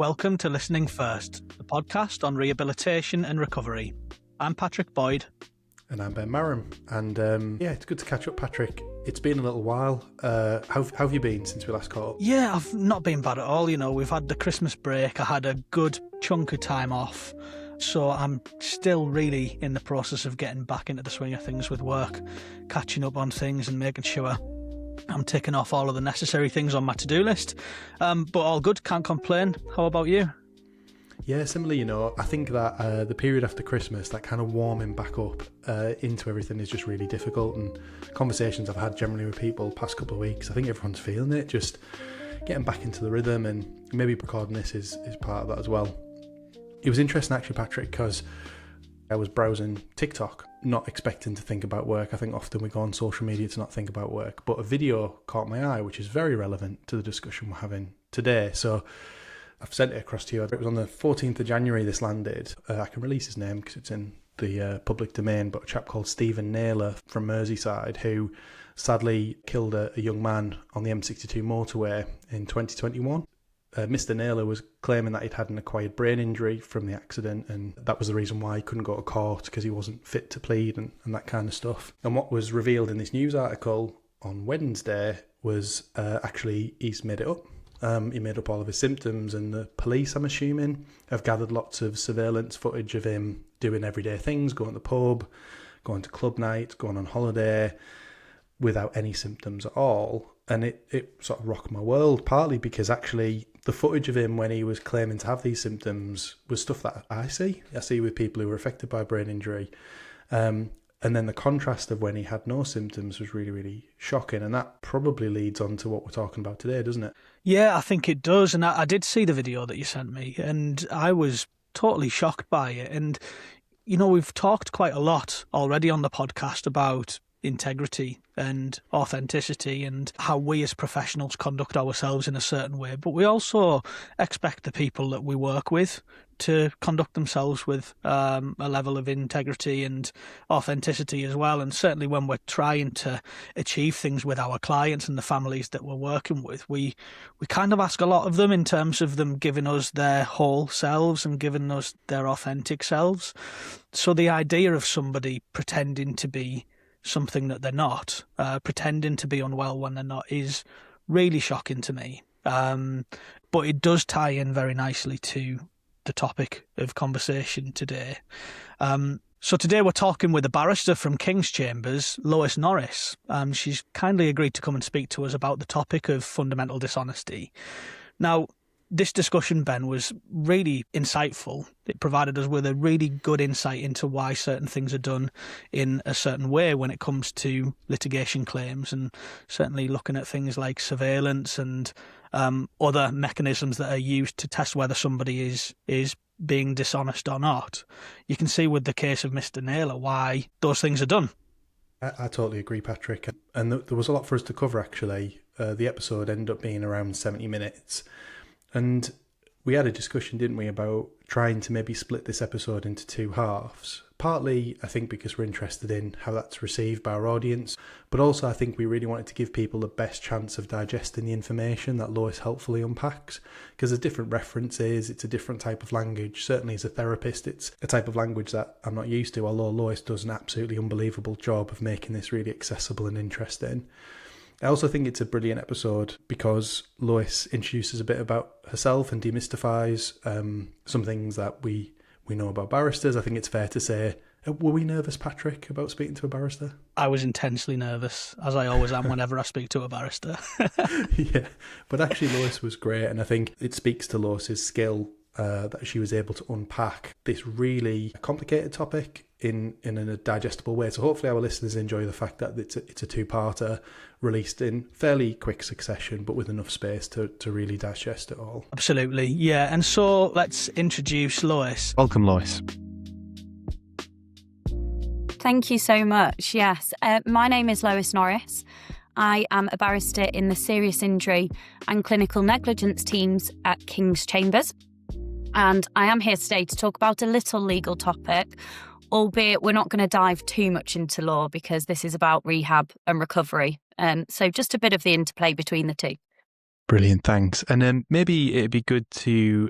Welcome to Listening First, the podcast on rehabilitation and recovery. I'm Patrick Boyd. And I'm Ben Marram. And it's good to catch up, Patrick. It's been a little while. How have you been since we last caught up? Yeah, I've not been bad at all. You know, we've had the Christmas break. I had a good chunk of time off. So I'm still really in the process of getting back into the swing of things with work, catching up on things and making sure I'm ticking off all of the necessary things on my to-do list. But all good, can't complain. How about you? Yeah, similarly, I think that the period after Christmas, that kind of warming back up into everything is just really difficult. And conversations I've had generally with people the past couple of weeks, I think everyone's feeling it, just getting back into the rhythm, and maybe recording this is part of that as well. It was interesting actually, Patrick, because I was browsing TikTok, not expecting to think about work. I think often we go on social media to not think about work, but a video caught my eye, which is very relevant to the discussion we're having today. So I've sent it across to you. It was on the 14th of January this landed. I can release his name because it's in the public domain, but a chap called Stephen Naylor from Merseyside, who sadly killed a young man on the M62 motorway in 2021. Mr. Naylor was claiming that he'd had an acquired brain injury from the accident, and that was the reason why he couldn't go to court, because he wasn't fit to plead and that kind of stuff. And what was revealed in this news article on Wednesday was actually he's made it up. He made up all of his symptoms, and the police, I'm assuming, have gathered lots of surveillance footage of him doing everyday things, going to the pub, going to club night, going on holiday, without any symptoms at all. And it sort of rocked my world, partly because actually the footage of him when he was claiming to have these symptoms was stuff that I see with people who were affected by brain injury. And then the contrast of when he had no symptoms was really, really shocking. And that probably leads on to what we're talking about today, doesn't it? Yeah, I think it does. And I did see the video that you sent me, and I was totally shocked by it. And, we've talked quite a lot already on the podcast about integrity and authenticity and how we as professionals conduct ourselves in a certain way, but we also expect the people that we work with to conduct themselves with a level of integrity and authenticity as well. And certainly when we're trying to achieve things with our clients and the families that we're working with, we kind of ask a lot of them in terms of them giving us their whole selves and giving us their authentic selves. So the idea of somebody pretending to be something that they're not, pretending to be unwell when they're not, is really shocking to me. But it does tie in very nicely to the topic of conversation today. So today we're talking with a barrister from King's Chambers, Lois Norris. She's kindly agreed to come and speak to us about the topic of fundamental dishonesty. Now, this discussion, Ben, was really insightful. It provided us with a really good insight into why certain things are done in a certain way when it comes to litigation claims, and certainly looking at things like surveillance and other mechanisms that are used to test whether somebody is being dishonest or not. You can see with the case of Mr. Naylor why those things are done. I totally agree, Patrick. And there was a lot for us to cover, actually. The episode ended up being around 70 minutes. And we had a discussion, didn't we, about trying to maybe split this episode into two halves. Partly, I think, because we're interested in how that's received by our audience, but also I think we really wanted to give people the best chance of digesting the information that Lois helpfully unpacks, because there's different references, it's a different type of language. Certainly as a therapist, it's a type of language that I'm not used to, although Lois does an absolutely unbelievable job of making this really accessible and interesting. I also think it's a brilliant episode because Lois introduces a bit about herself and demystifies some things that we know about barristers. I think it's fair to say, were we nervous, Patrick, about speaking to a barrister? I was intensely nervous, as I always am whenever I speak to a barrister. Yeah, but actually Lois was great, and I think it speaks to Lois's skill that she was able to unpack this really complicated topic in a digestible way. So hopefully our listeners enjoy the fact that it's a two-parter released in fairly quick succession, but with enough space to really digest it all. Absolutely, yeah. And so let's introduce Lois. Welcome, Lois. Thank you so much. Yes, my name is Lois Norris. I am a barrister in the serious injury and clinical negligence teams at King's Chambers. And I am here today to talk about a little legal topic, albeit we're not going to dive too much into law because this is about rehab and recovery. So just a bit of the interplay between the two. Brilliant, thanks. And then maybe it'd be good to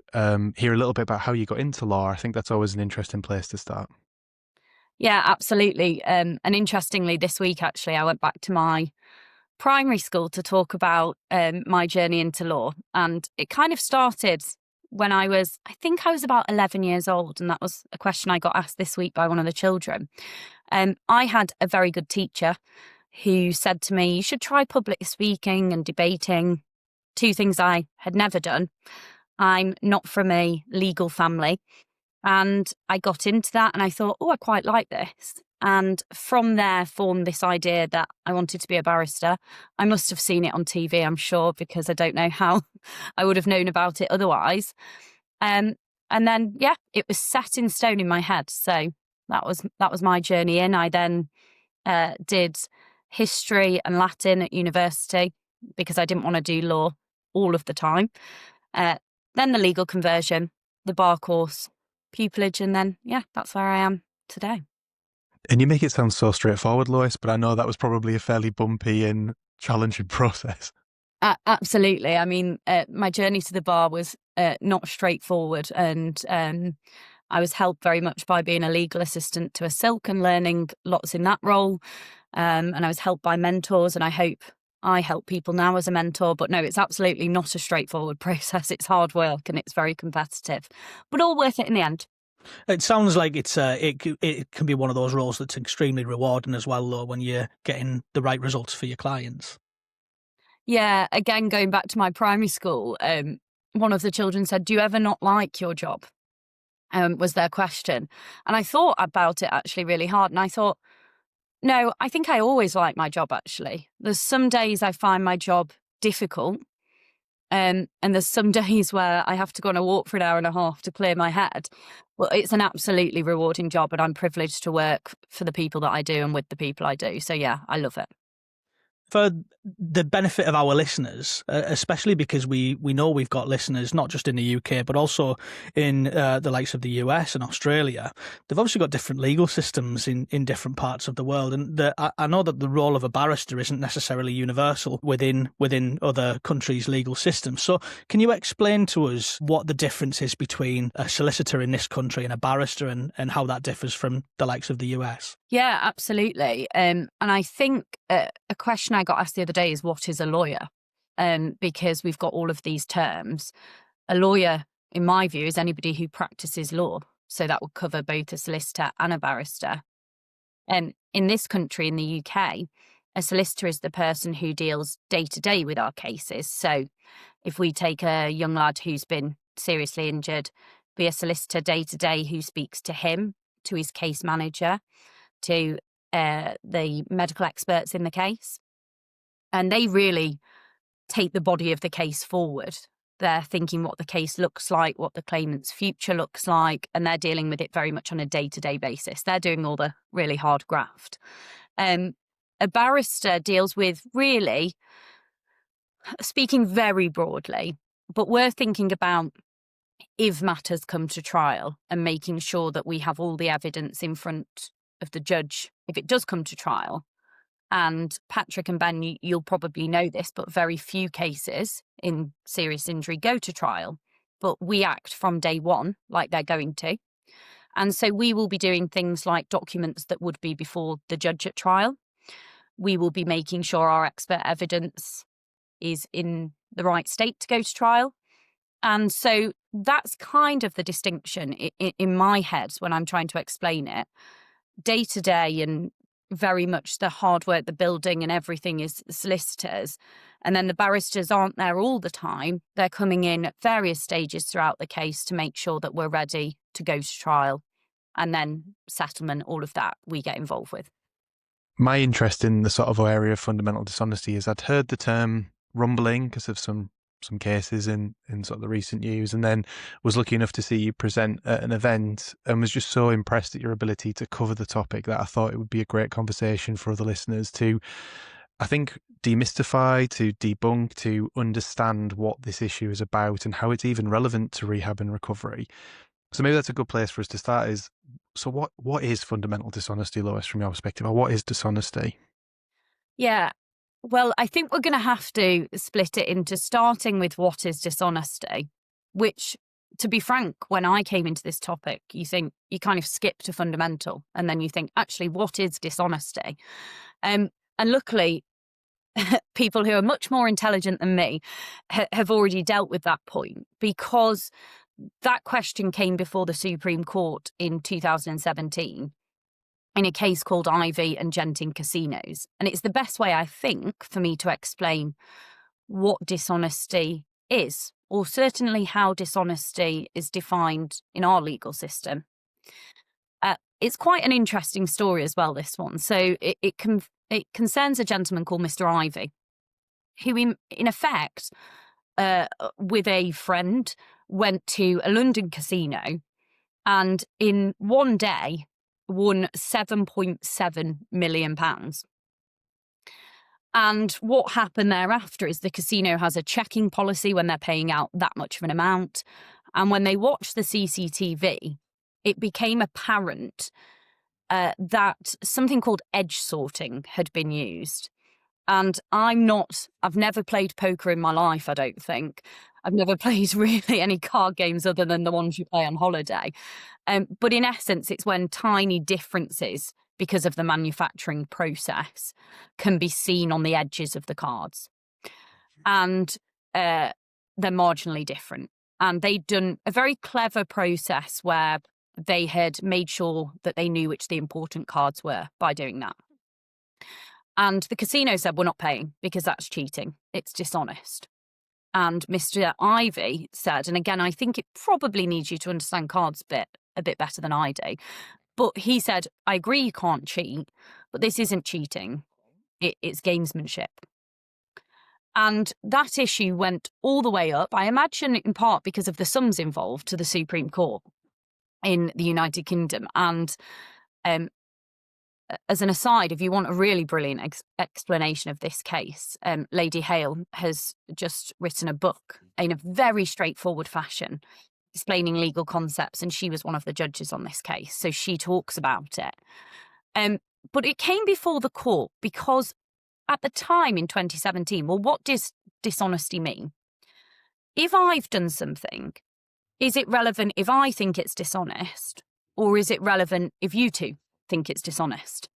hear a little bit about how you got into law. I think that's always an interesting place to start. Yeah, absolutely. And interestingly, this week, actually, I went back to my primary school to talk about my journey into law. And it kind of started when I think I was about 11 years old. And that was a question I got asked this week by one of the children. I had a very good teacher who said to me, you should try public speaking and debating, two things I had never done. I'm not from a legal family. And I got into that and I thought, oh, I quite like this. And from there formed this idea that I wanted to be a barrister. I must have seen it on TV, I'm sure, because I don't know how I would have known about it otherwise. And then, yeah, it was set in stone in my head. So that was my journey in. I then did history and Latin at university because I didn't want to do law all of the time. Then the legal conversion, the bar course, pupillage, and then, yeah, that's where I am today. And you make it sound so straightforward, Lois, but I know that was probably a fairly bumpy and challenging process. Absolutely. I mean, my journey to the bar was not straightforward, and I was helped very much by being a legal assistant to a silk and learning lots in that role. And I was helped by mentors, and I hope I help people now as a mentor. But no, it's absolutely not a straightforward process. It's hard work and it's very competitive, but all worth it in the end. It sounds like it can be one of those roles that's extremely rewarding as well, though, when you're getting the right results for your clients. Yeah, again, going back to my primary school, one of the children said, do you ever not like your job? Was their question. And I thought about it actually really hard. And I thought, no, I think I always like my job, actually. There's some days I find my job difficult. And there's some days where I have to go on a walk for an hour and a half to clear my head. Well, it's an absolutely rewarding job, and I'm privileged to work for the people that I do and with the people I do. So yeah, I love it. For the benefit of our listeners, especially because we know we've got listeners not just in the UK but also in the likes of the US and Australia, they've obviously got different legal systems in different parts of the world, and I know that the role of a barrister isn't necessarily universal within other countries' legal systems. So can you explain to us what the difference is between a solicitor in this country and a barrister, and how that differs from the likes of the US? Yeah, absolutely. And I think a question I got asked the other day is, what is a lawyer? Because we've got all of these terms. A lawyer, in my view, is anybody who practices law. So that would cover both a solicitor and a barrister. And in this country, in the UK, a solicitor is the person who deals day to day with our cases. So if we take a young lad who's been seriously injured, be a solicitor day to day who speaks to him, to his case manager, to the medical experts in the case. And they really take the body of the case forward. They're thinking what the case looks like, what the claimant's future looks like, and they're dealing with it very much on a day-to-day basis. They're doing all the really hard graft. A barrister deals with, really, speaking very broadly, but we're thinking about if matters come to trial and making sure that we have all the evidence in front of the judge if it does come to trial. And Patrick and Ben, you'll probably know this, but very few cases in serious injury go to trial. But we act from day one like they're going to. And so we will be doing things like documents that would be before the judge at trial. We will be making sure our expert evidence is in the right state to go to trial. And so that's kind of the distinction in my head when I'm trying to explain it. Day to day and very much the hard work, the building and everything is solicitors. And then the barristers aren't there all the time. They're coming in at various stages throughout the case to make sure that we're ready to go to trial. And then settlement, all of that we get involved with. My interest in the sort of area of fundamental dishonesty is I'd heard the term rumbling because of some cases in sort of the recent news, and then was lucky enough to see you present at an event and was just so impressed at your ability to cover the topic that I thought it would be a great conversation for other listeners to, I think, demystify, to debunk, to understand what this issue is about and how it's even relevant to rehab and recovery. So maybe that's a good place for us to start is, so what is fundamental dishonesty, Lois, from your perspective, or what is dishonesty? Yeah, Well, I think we're going to have to split it into starting with what is dishonesty, which, to be frank, when I came into this topic, you kind of skip to fundamental, and then you think, actually, what is dishonesty? And luckily, people who are much more intelligent than me have already dealt with that point, because that question came before the Supreme Court in 2017 in a case called Ivy and Genting Casinos. And it's the best way, I think, for me to explain what dishonesty is, or certainly how dishonesty is defined in our legal system. It's quite an interesting story as well, this one. So it concerns a gentleman called Mr. Ivy, who in effect, with a friend, went to a London casino and in one day won £7.7 million. And what happened thereafter is the casino has a checking policy when they're paying out that much of an amount. And when they watched the CCTV, it became apparent that something called edge sorting had been used. And I've never played poker in my life, I don't think. I've never played really any card games other than the ones you play on holiday. But in essence, it's when tiny differences, because of the manufacturing process, can be seen on the edges of the cards. And they're marginally different. And they'd done a very clever process where they had made sure that they knew which the important cards were by doing that. And the casino said, we're not paying because that's cheating. It's dishonest. And Mr. Ivy said, and again, I think it probably needs you to understand cards a bit better than I do, but he said, I agree you can't cheat, but this isn't cheating. It's gamesmanship. And that issue went all the way up, I imagine in part because of the sums involved, to the Supreme Court in the United Kingdom. And as an aside, if you want a really brilliant explanation of this case, Lady Hale has just written a book in a very straightforward fashion explaining legal concepts, and she was one of the judges on this case, so she talks about it. But it came before the court because at the time in 2017, well, what does dishonesty mean? If I've done something, is it relevant if I think it's dishonest, or is it relevant if you two think it's dishonest?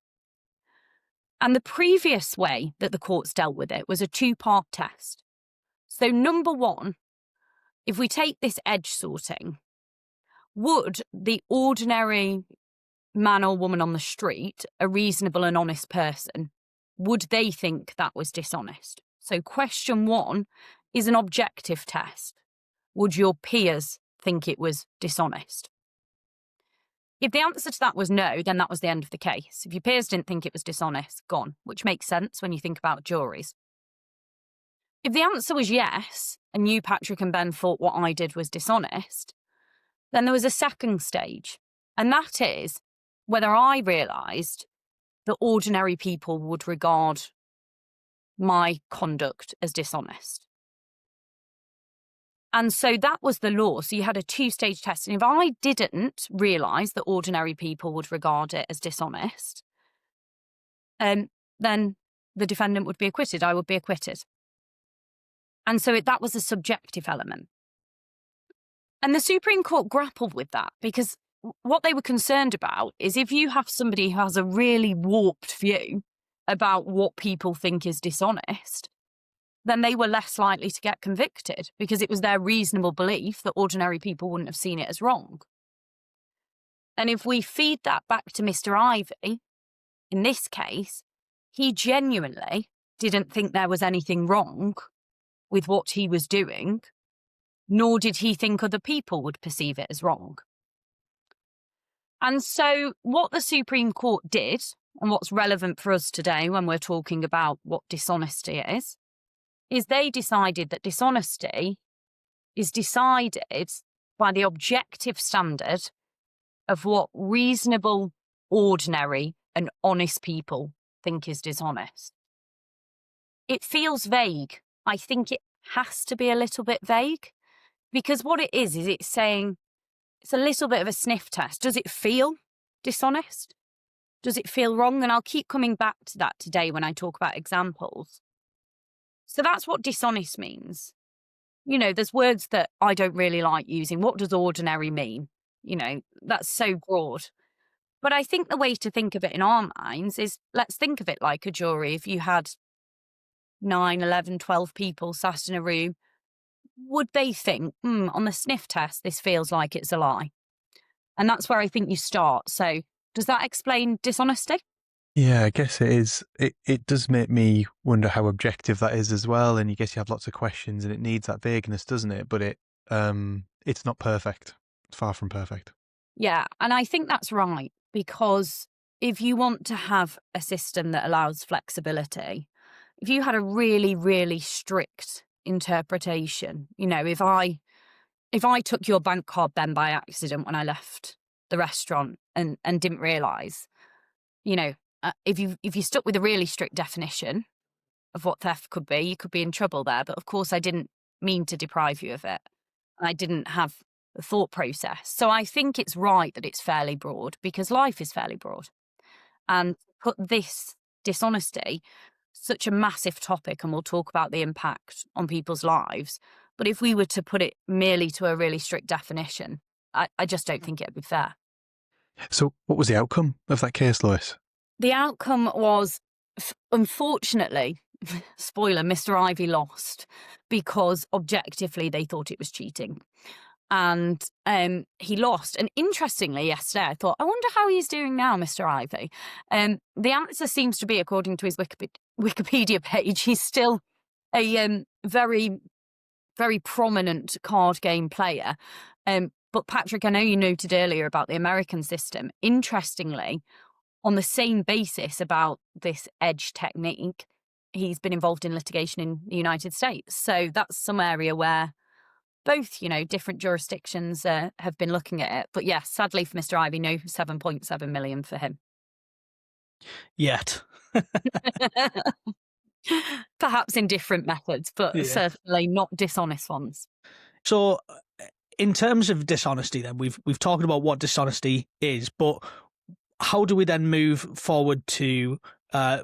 And the previous way that the courts dealt with it was a two-part test. So number one, if we take this edge sorting, would the ordinary man or woman on the street, a reasonable and honest person, would they think that was dishonest? So question one is an objective test. Would your peers think it was dishonest? If the answer to that was no, then that was the end of the case. If your peers didn't think it was dishonest, gone, which makes sense when you think about juries. If the answer was yes, and you, Patrick and Ben, thought what I did was dishonest, then there was a second stage, and that is whether I realised that ordinary people would regard my conduct as dishonest. And so that was the law. So you had a two-stage test. And if I didn't realise that ordinary people would regard it as dishonest, then the defendant would be acquitted. I would be acquitted. And so that was a subjective element. And the Supreme Court grappled with that because what they were concerned about is if you have somebody who has a really warped view about what people think is dishonest, then they were less likely to get convicted because it was their reasonable belief that ordinary people wouldn't have seen it as wrong. And if we feed that back to Mr. Ivy, in this case, he genuinely didn't think there was anything wrong with what he was doing, nor did he think other people would perceive it as wrong. And so what the Supreme Court did, and what's relevant for us today when we're talking about what dishonesty is they decided that dishonesty is decided by the objective standard of what reasonable, ordinary, and honest people think is dishonest. It feels vague. I think it has to be a little bit vague because what it is it's saying it's a little bit of a sniff test. Does it feel dishonest? Does it feel wrong? And I'll keep coming back to that today when I talk about examples. So that's what dishonest means. You know, there's words that I don't really like using. What does ordinary mean? You know, that's so broad. But I think the way to think of it in our minds is, let's think of it like a jury. If you had 9, 11, 12 people sat in a room, would they think, on the sniff test, this feels like it's a lie? And that's where I think you start. So does that explain dishonesty? Yeah, I guess it is. It does make me wonder how objective that is as well. And you guess you have lots of questions, and it needs that vagueness, doesn't it? But it's not perfect. It's far from perfect. Yeah, and I think that's right, because if you want to have a system that allows flexibility, if you had a really, really strict interpretation, you know, if I took your bank card then by accident when I left the restaurant and didn't realise, you know, if you stuck with a really strict definition of what theft could be, you could be in trouble there. But of course, I didn't mean to deprive you of it. I didn't have a thought process. So I think it's right that it's fairly broad, because life is fairly broad. And put this dishonesty, such a massive topic, and we'll talk about the impact on people's lives. But if we were to put it merely to a really strict definition, I just don't think it'd be fair. So what was the outcome of that case, Lois? The outcome was, unfortunately, spoiler, Mr. Ivy lost, because objectively they thought it was cheating. And he lost. And interestingly, yesterday I thought, I wonder how he's doing now, Mr. Ivy. The answer seems to be, according to his Wikipedia page, he's still a very, very prominent card game player. But Patrick, I know you noted earlier about the American system. Interestingly, on the same basis about this edge technique, he's been involved in litigation in the United States. So that's some area where both, you know, different jurisdictions have been looking at it. But yes, sadly for Mr. Ivy, no 7.7 million for him. Yet. Perhaps in different methods, but certainly not dishonest ones. So in terms of dishonesty then, we've talked about what dishonesty is, but how do we then move forward to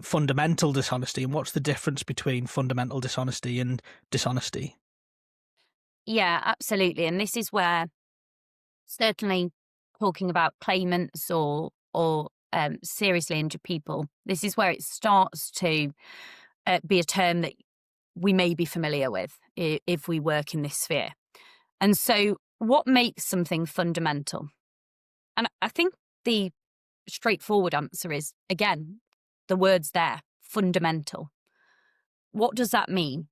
fundamental dishonesty, and what's the difference between fundamental dishonesty and dishonesty? Yeah, absolutely. And this is where, certainly talking about claimants or seriously injured people, this is where it starts to be a term that we may be familiar with if we work in this sphere. And so what makes something fundamental? And I think the straightforward answer is, again, the word's there, fundamental. What does that mean?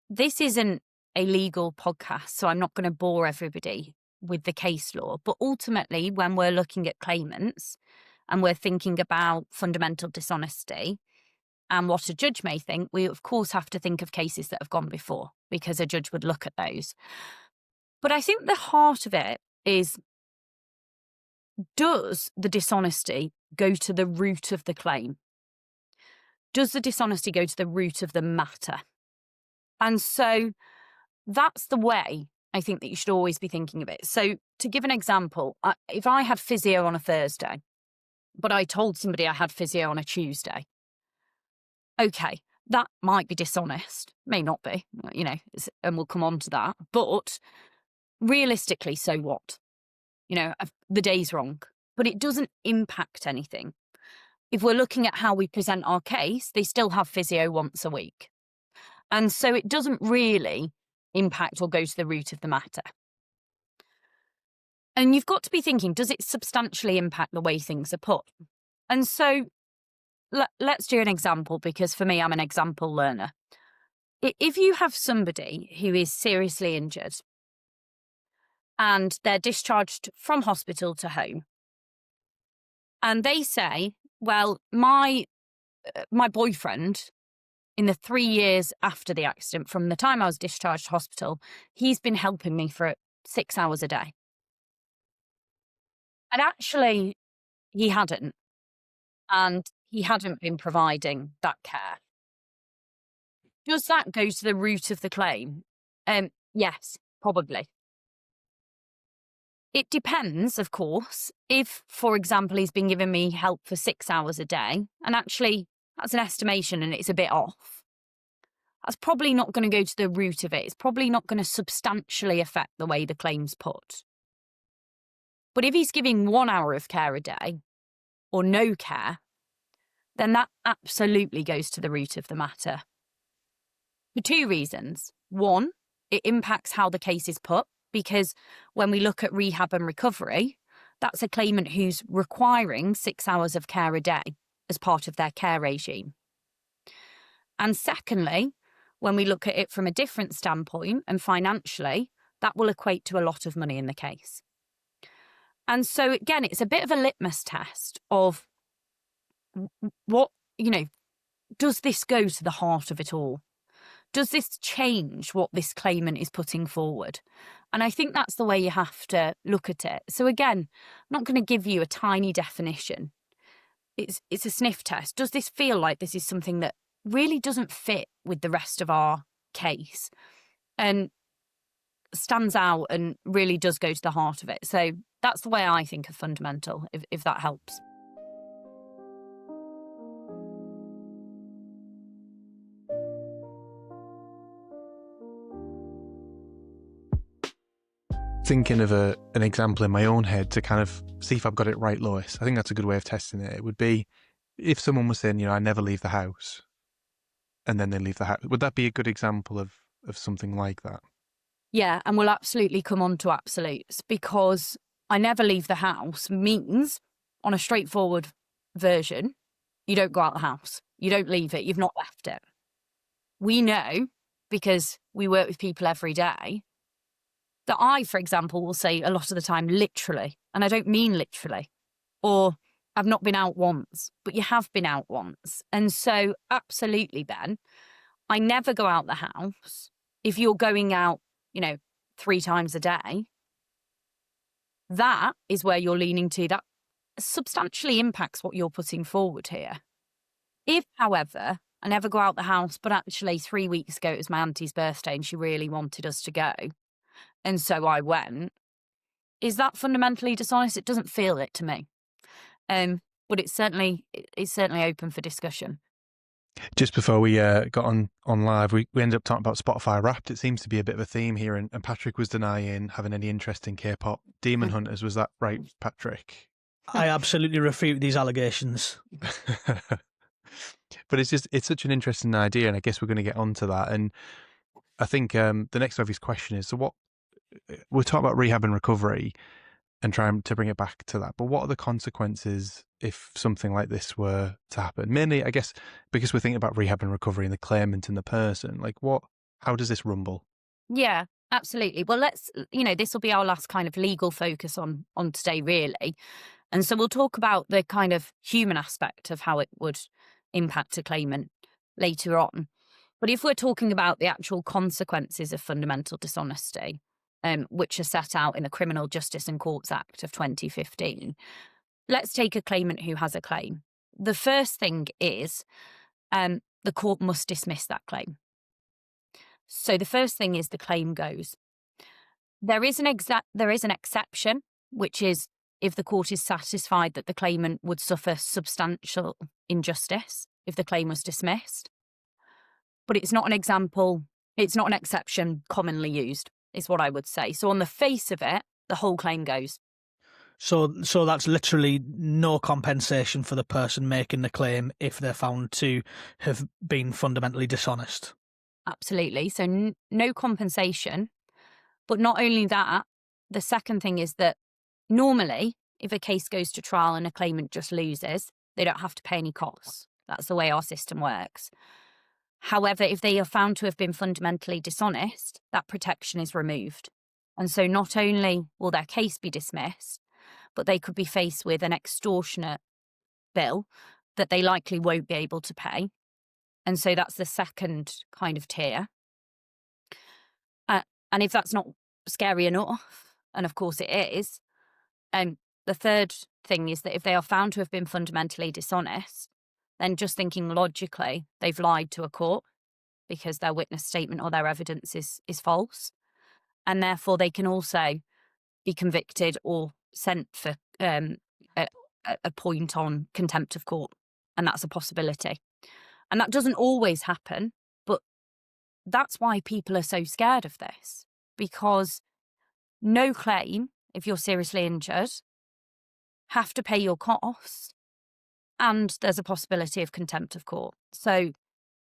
This isn't a legal podcast, so I'm not going to bore everybody with the case law. But ultimately, when we're looking at claimants and we're thinking about fundamental dishonesty and what a judge may think, we of course have to think of cases that have gone before, because a judge would look at those. But I think the heart of it is, does the dishonesty go to the root of the claim? Does the dishonesty go to the root of the matter? And so that's the way I think that you should always be thinking of it. So to give an example, if I had physio on a Thursday, but I told somebody I had physio on a Tuesday, okay, that might be dishonest, may not be, you know, and we'll come on to that. But realistically, so what? You know, the day's wrong, but it doesn't impact anything. If we're looking at how we present our case, they still have physio once a week. And so it doesn't really impact or go to the root of the matter. And you've got to be thinking, does it substantially impact the way things are put? And so let's do an example, because for me, I'm an example learner. If you have somebody who is seriously injured and they're discharged from hospital to home, and they say, well, my boyfriend, in the 3 years after the accident, from the time I was discharged to hospital, he's been helping me for 6 hours a day. And actually, he hadn't. And he hadn't been providing that care. Does that go to the root of the claim? Yes, probably. It depends, of course. If, for example, he's been giving me help for 6 hours a day, and actually that's an estimation and it's a bit off, that's probably not going to go to the root of it. It's probably not going to substantially affect the way the claim's put. But if he's giving 1 hour of care a day or no care, then that absolutely goes to the root of the matter. For 2 reasons. One, it impacts how the case is put, because when we look at rehab and recovery, that's a claimant who's requiring 6 hours of care a day as part of their care regime. And secondly, when we look at it from a different standpoint and financially, that will equate to a lot of money in the case. And so again, it's a bit of a litmus test of what, does this go to the heart of it all? Does this change what this claimant is putting forward? And I think that's the way you have to look at it. So again, I'm not going to give you a tiny definition. It's a sniff test. Does this feel like this is something that really doesn't fit with the rest of our case and stands out and really does go to the heart of it? So that's the way I think of fundamental, if that helps. Thinking of an example in my own head to kind of see if I've got it right, Lois. I think that's a good way of testing it. It would be if someone was saying, I never leave the house, and then they leave the house. Would that be a good example of something like that? Yeah, and we'll absolutely come on to absolutes, because I never leave the house means, on a straightforward version, you don't go out the house. You don't leave it. You've not left it. We know, because we work with people every day, that I, for example, will say a lot of the time, literally, and I don't mean literally, or I've not been out once, but you have been out once. And so absolutely, Ben, I never go out the house. If you're going out, 3 times a day, that is where you're leaning to. That substantially impacts what you're putting forward here. If, however, I never go out the house, but actually 3 weeks ago it was my auntie's birthday and she really wanted us to go, and so I went, is that fundamentally dishonest? It doesn't feel it to me. But it's certainly open for discussion. Just before we got on live, we ended up talking about Spotify Wrapped. It seems to be a bit of a theme here, and Patrick was denying having any interest in K-pop demon hunters. Was that right, Patrick? I absolutely refute these allegations. But it's such an interesting idea, and I guess we're going to get onto that. And I think the next obvious question is, so what we're talking about rehab and recovery and trying to bring it back to that, but what are the consequences if something like this were to happen? Mainly, I guess, because we're thinking about rehab and recovery and the claimant and the person, how does this rumble? Yeah, absolutely. Well, this will be our last kind of legal focus on today, really. And so we'll talk about the kind of human aspect of how it would impact a claimant later on. But if we're talking about the actual consequences of fundamental dishonesty, which are set out in the Criminal Justice and Courts Act of 2015, let's take a claimant who has a claim. The first thing is the court must dismiss that claim. So the first thing is the claim goes. There is an exception, which is if the court is satisfied that the claimant would suffer substantial injustice if the claim was dismissed. But it's not an exception commonly used, is what I would say. So on the face of it, the whole claim goes. So that's literally no compensation for the person making the claim if they're found to have been fundamentally dishonest. Absolutely. So no compensation. But not only that, the second thing is that normally, if a case goes to trial and a claimant just loses, they don't have to pay any costs. That's the way our system works. However, if they are found to have been fundamentally dishonest, that protection is removed. And so not only will their case be dismissed, but they could be faced with an extortionate bill that they likely won't be able to pay. And so that's the second kind of tier. And if that's not scary enough, and of course it is, the third thing is that if they are found to have been fundamentally dishonest, then just thinking logically, they've lied to a court because their witness statement or their evidence is false. And therefore they can also be convicted or sent for a point on contempt of court. And that's a possibility. And that doesn't always happen, but that's why people are so scared of this, because no claim, if you're seriously injured, have to pay your costs, and there's a possibility of contempt of court. So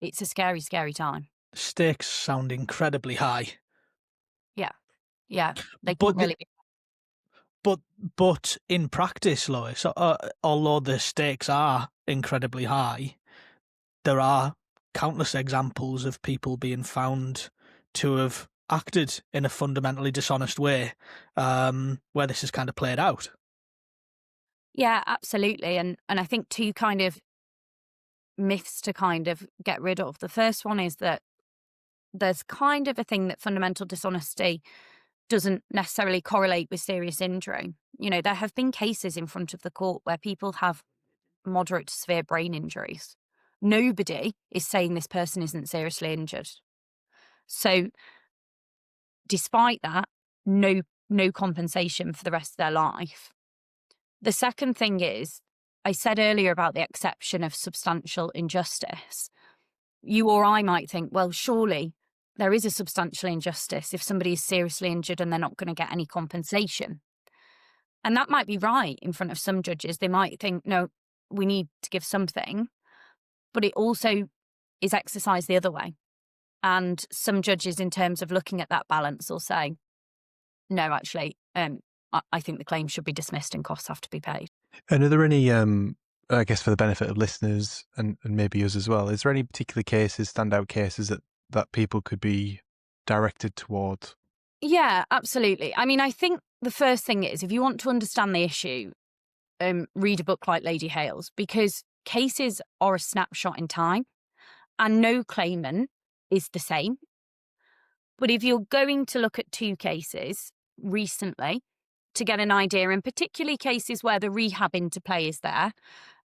it's a scary, scary time. Stakes sound incredibly high. Yeah, they But can't really be. But in practice, Lois, although the stakes are incredibly high, there are countless examples of people being found to have acted in a fundamentally dishonest way, where this is kind of played out. Yeah, absolutely. And I think two kind of myths to kind of get rid of. The first one is that there's kind of a thing that fundamental dishonesty doesn't necessarily correlate with serious injury. You know, there have been cases in front of the court where people have moderate to severe brain injuries. Nobody is saying this person isn't seriously injured. So despite that, no compensation for the rest of their life. The second thing is, I said earlier about the exception of substantial injustice. You or I might think, well, surely there is a substantial injustice if somebody is seriously injured and they're not going to get any compensation. And that might be right in front of some judges. They might think, no, we need to give something. But it also is exercised the other way. And some judges, in terms of looking at that balance, will say, no, actually, I think the claim should be dismissed and costs have to be paid. And are there any, I guess for the benefit of listeners and maybe us as well, is there any particular cases, standout cases that people could be directed towards? Yeah, absolutely. I mean, I think the first thing is, if you want to understand the issue, read a book like Lady Hale's, because cases are a snapshot in time and no claimant is the same. But if you're going to look at two cases recently to get an idea, and particularly cases where the rehab interplay is there,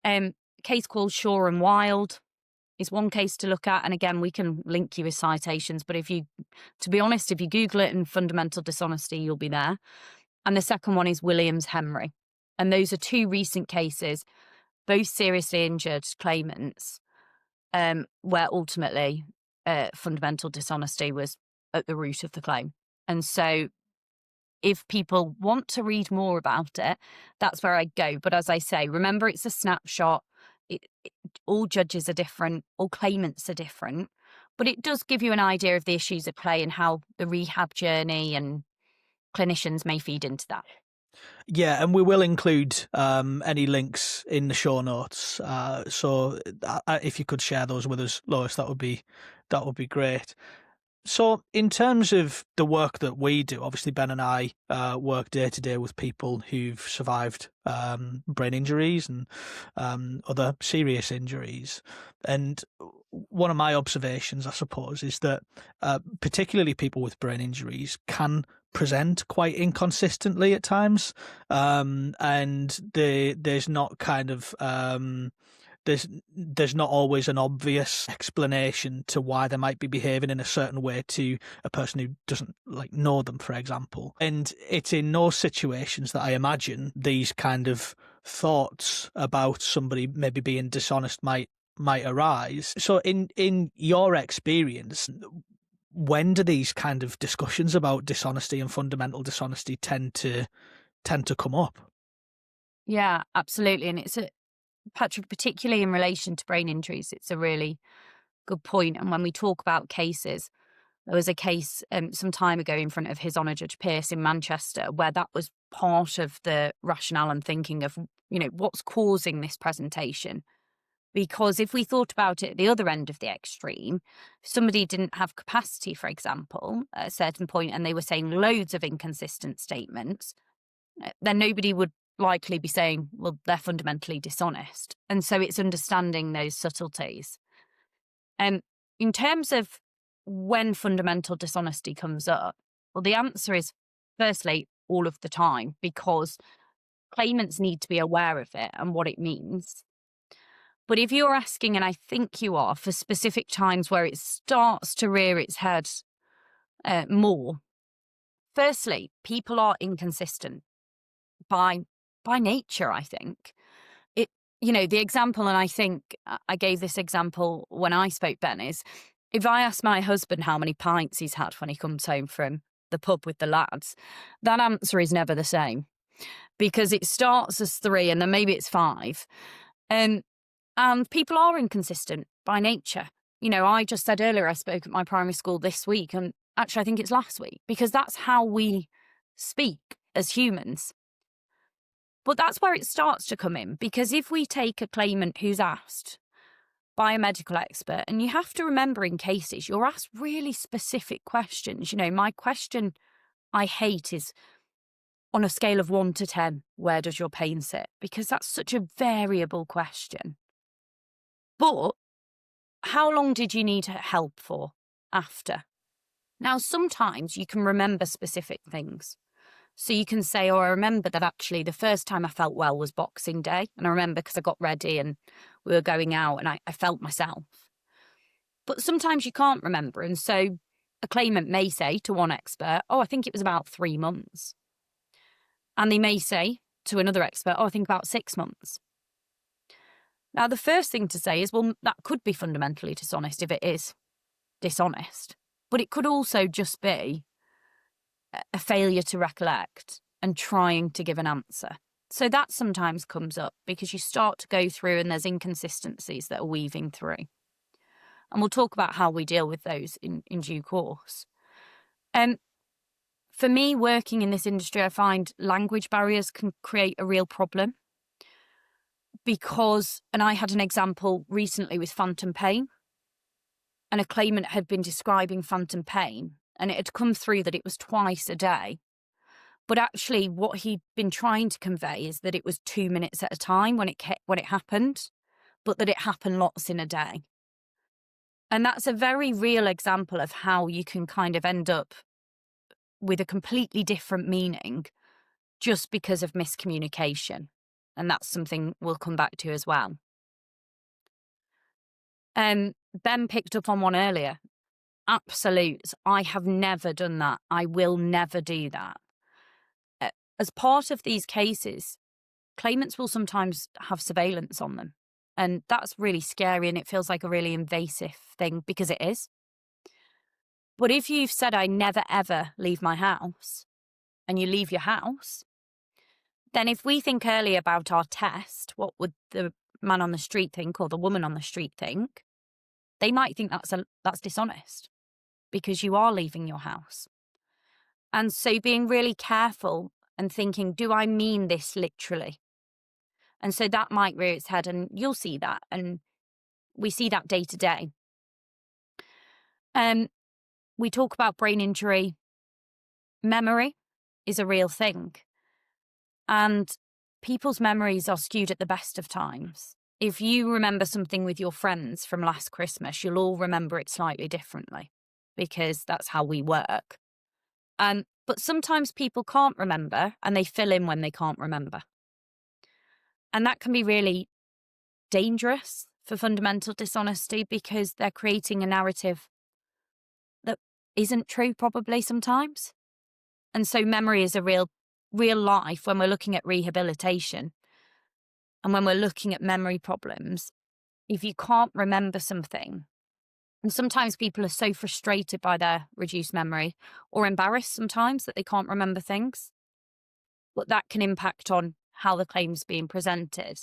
a case called Shaw and Wild is one case to look at. And again, we can link you with citations, but to be honest, if you Google it in fundamental dishonesty, you'll be there. And the second one is Williams Henry. And those are two recent cases, both seriously injured claimants, where ultimately fundamental dishonesty was at the root of the claim. And so if people want to read more about it, that's where I go. But as I say, remember, it's a snapshot. All judges are different, all claimants are different, but it does give you an idea of the issues at play and how the rehab journey and clinicians may feed into that. Yeah, and we will include any links in the show notes. So if you could share those with us, Lois, that would be great. So in terms of the work that we do, obviously Ben and I work day to day with people who've survived brain injuries and other serious injuries. And one of my observations, I suppose, is that particularly people with brain injuries can present quite inconsistently at times, and there's not kind of there's not always an obvious explanation to why they might be behaving in a certain way to a person who doesn't know them, for example. And it's in those situations that I imagine these kind of thoughts about somebody maybe being dishonest might arise. So in your experience, when do these kind of discussions about dishonesty and fundamental dishonesty tend to come up? Yeah, absolutely. And Patrick, particularly in relation to brain injuries, it's a really good point. And when we talk about cases, there was a case some time ago in front of His Honour Judge Pearce in Manchester where that was part of the rationale and thinking of, what's causing this presentation. Because if we thought about it at the other end of the extreme, somebody didn't have capacity, for example, at a certain point, and they were saying loads of inconsistent statements, then nobody would likely be saying, well, they're fundamentally dishonest. And so it's understanding those subtleties. In terms of when fundamental dishonesty comes up, well, the answer is, firstly, all of the time, because claimants need to be aware of it and what it means. But if you're asking, and I think you are, for specific times where it starts to rear its head more, firstly, people are inconsistent by nature, I think. The example, and I think I gave this example when I spoke, Ben, is If I ask my husband how many pints he's had when he comes home from the pub with the lads, that answer is never the same, because it starts as 3 and then maybe it's 5. And people are inconsistent by nature. You know, I just said earlier I spoke at my primary school this week, and actually I think it's last week, because that's how we speak as humans. But that's where it starts to come in, because if we take a claimant who's asked by a medical expert, and you have to remember in cases, you're asked really specific questions. You know, my question I hate is, on a scale of 1 to 10, where does your pain sit? Because that's such a variable question. But how long did you need help for after? Now, sometimes you can remember specific things. So you can say, oh, I remember that actually the first time I felt well was Boxing Day. And I remember because I got ready and we were going out and I felt myself. But sometimes you can't remember. And so a claimant may say to one expert, oh, I think it was about 3 months. And they may say to another expert, oh, I think about 6 months. Now, the first thing to say is, well, that could be fundamentally dishonest if it is dishonest. But it could also just be a failure to recollect and trying to give an answer. So that sometimes comes up because you start to go through and there's inconsistencies that are weaving through. And we'll talk about how we deal with those in due course. For me, working in this industry, I find language barriers can create a real problem because, and I had an example recently with phantom pain, and a claimant had been describing phantom pain, and it had come through that it was twice a day. But actually what he'd been trying to convey is that it was 2 minutes at a time when it happened, but that it happened lots in a day. And that's a very real example of how you can kind of end up with a completely different meaning just because of miscommunication. And that's something we'll come back to as well. Ben picked up on one earlier. Absolutes. I have never done that. I will never do that. As part of these cases, claimants will sometimes have surveillance on them. And that's really scary and it feels like a really invasive thing because it is. But if you've said, I never ever leave my house, and you leave your house, then if we think early about our test, what would the man on the street think or the woman on the street think? They might think that's dishonest because you are leaving your house. And so being really careful and thinking, do I mean this literally? And so that might rear its head and you'll see that. And we see that day to day. We talk about brain injury. Memory is a real thing. And people's memories are skewed at the best of times. If you remember something with your friends from last Christmas, you'll all remember it slightly differently because that's how we work. But sometimes people can't remember and they fill in when they can't remember. And that can be really dangerous for fundamental dishonesty because they're creating a narrative that isn't true probably sometimes. And so memory is a real life when we're looking at rehabilitation and when we're looking at memory problems. If you can't remember something, and sometimes people are so frustrated by their reduced memory or embarrassed sometimes that they can't remember things, but that can impact on how the claim's being presented.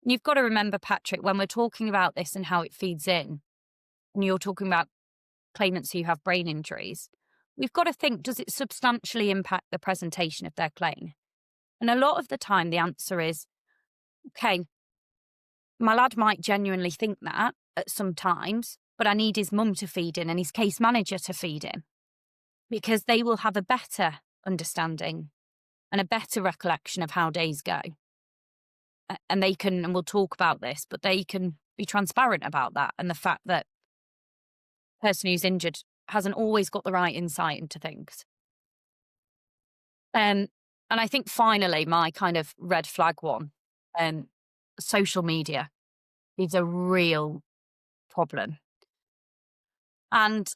And you've got to remember, Patrick, when we're talking about this and how it feeds in, and you're talking about claimants who have brain injuries, we've got to think, does it substantially impact the presentation of their claim? And a lot of the time the answer is, okay, my lad might genuinely think that at some times, but I need his mum to feed in and his case manager to feed in because they will have a better understanding and a better recollection of how days go. And they can, and we'll talk about this, but they can be transparent about that and the fact that the person who's injured hasn't always got the right insight into things. And I think finally, my kind of red flag one, social media is a real problem. And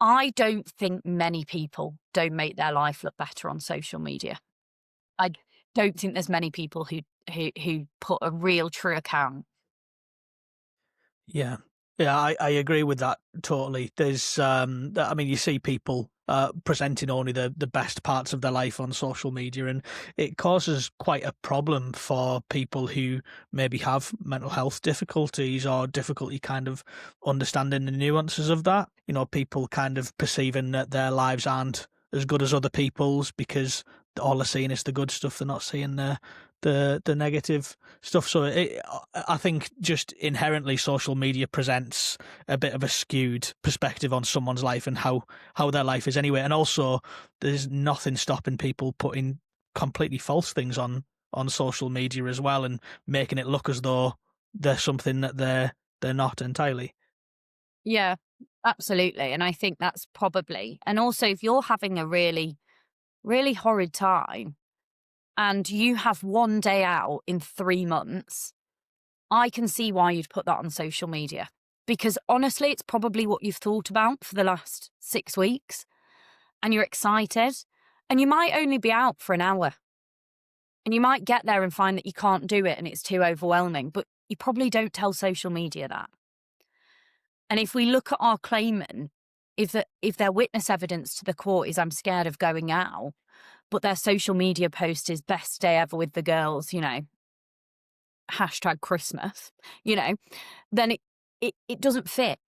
I don't think many people don't make their life look better on social media. I don't think there's many people who put a real true account. Yeah. Yeah, I agree with that totally. There's, I mean, you see people presenting only the best parts of their life on social media, and it causes quite a problem for people who maybe have mental health difficulties or difficulty kind of understanding the nuances of that. You know, people kind of perceiving that their lives aren't as good as other people's because all they're seeing is the good stuff. They're not seeing the negative stuff. So I think just inherently social media presents a bit of a skewed perspective on someone's life and how their life is anyway. And also there's nothing stopping people putting completely false things on social media as well and making it look as though they're something that they're not entirely. Yeah, absolutely. And I think that's probably, and also if you're having a really, really horrid time and you have one day out in 3 months, I can see why you'd put that on social media. Because honestly, it's probably what you've thought about for the last 6 weeks. And you're excited. And you might only be out for an hour. And you might get there and find that you can't do it and it's too overwhelming. But you probably don't tell social media that. And if we look at our claimant, if their witness evidence to the court is I'm scared of going out, but their social media post is best day ever with the girls, you know, #Christmas, you know, then it doesn't fit.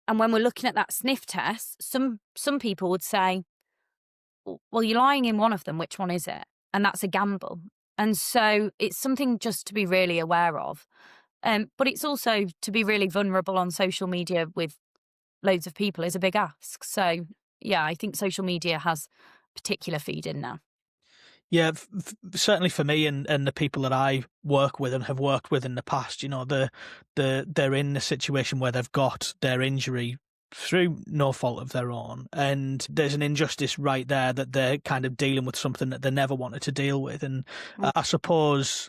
And when we're looking at that sniff test, some people would say, well, you're lying in one of them, which one is it? And that's a gamble. And so it's something just to be really aware of. But it's also to be really vulnerable on social media with loads of people is a big ask. So, yeah, I think social media has particular feed in now. Yeah, certainly for me and the people that I work with and have worked with in the past, you know, they're in a situation where they've got their injury through no fault of their own, and there's an injustice right there that they're kind of dealing with something that they never wanted to deal with. And I suppose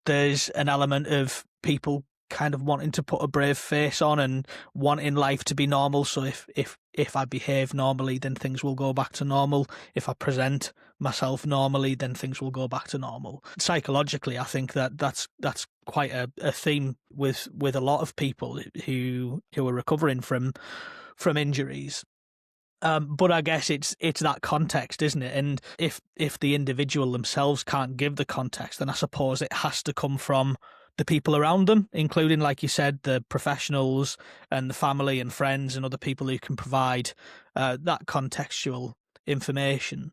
there's an element of people kind of wanting to put a brave face on and wanting life to be normal. So if I behave normally, then things will go back to normal. If I present myself normally, then things will go back to normal. Psychologically, I think that's quite a theme with a lot of people who are recovering from injuries. But I guess it's that context, isn't it? And if the individual themselves can't give the context, then I suppose it has to come from the people around them, including, like you said, the professionals and the family and friends and other people who can provide that contextual information.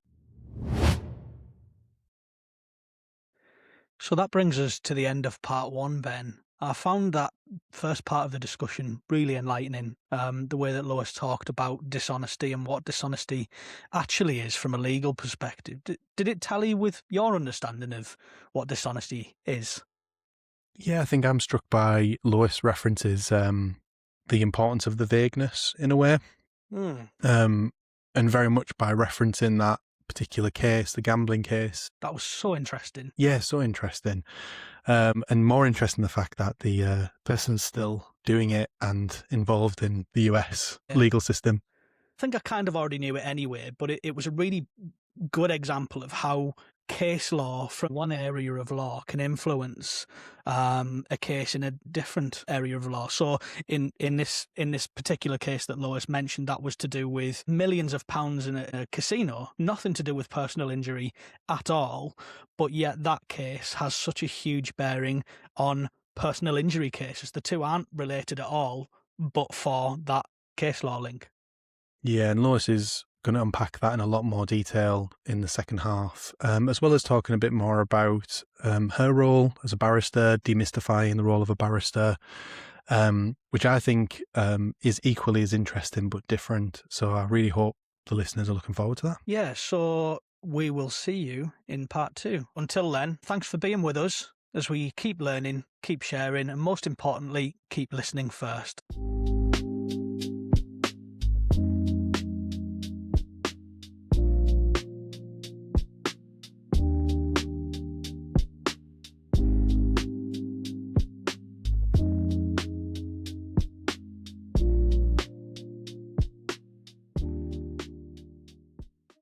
So that brings us to the end of part 1, Ben. I found that first part of the discussion really enlightening, the way that Lois talked about dishonesty and what dishonesty actually is from a legal perspective. Did it tally with your understanding of what dishonesty is? Yeah, I think I'm struck by Lois references the importance of the vagueness in a way, and very much by referencing that particular case, the gambling case. That was so interesting. Yeah, so interesting. And more interesting the fact that the person's still doing it and involved in the US legal system. I think I kind of already knew it anyway, but it was a really good example of how case law from one area of law can influence a case in a different area of law. So in this particular case that Lois mentioned, that was to do with millions of pounds in a casino, nothing to do with personal injury at all, but yet that case has such a huge bearing on personal injury cases. The two aren't related at all, but for that case law link. Yeah, and Lois is going to unpack that in a lot more detail in the second half, as well as talking a bit more about her role as a barrister, demystifying the role of a barrister, which I think is equally as interesting but different. So I really hope the listeners are looking forward to that. Yeah, so we will see you in part 2. Until then, thanks for being with us as we keep learning, keep sharing, and most importantly, keep listening first.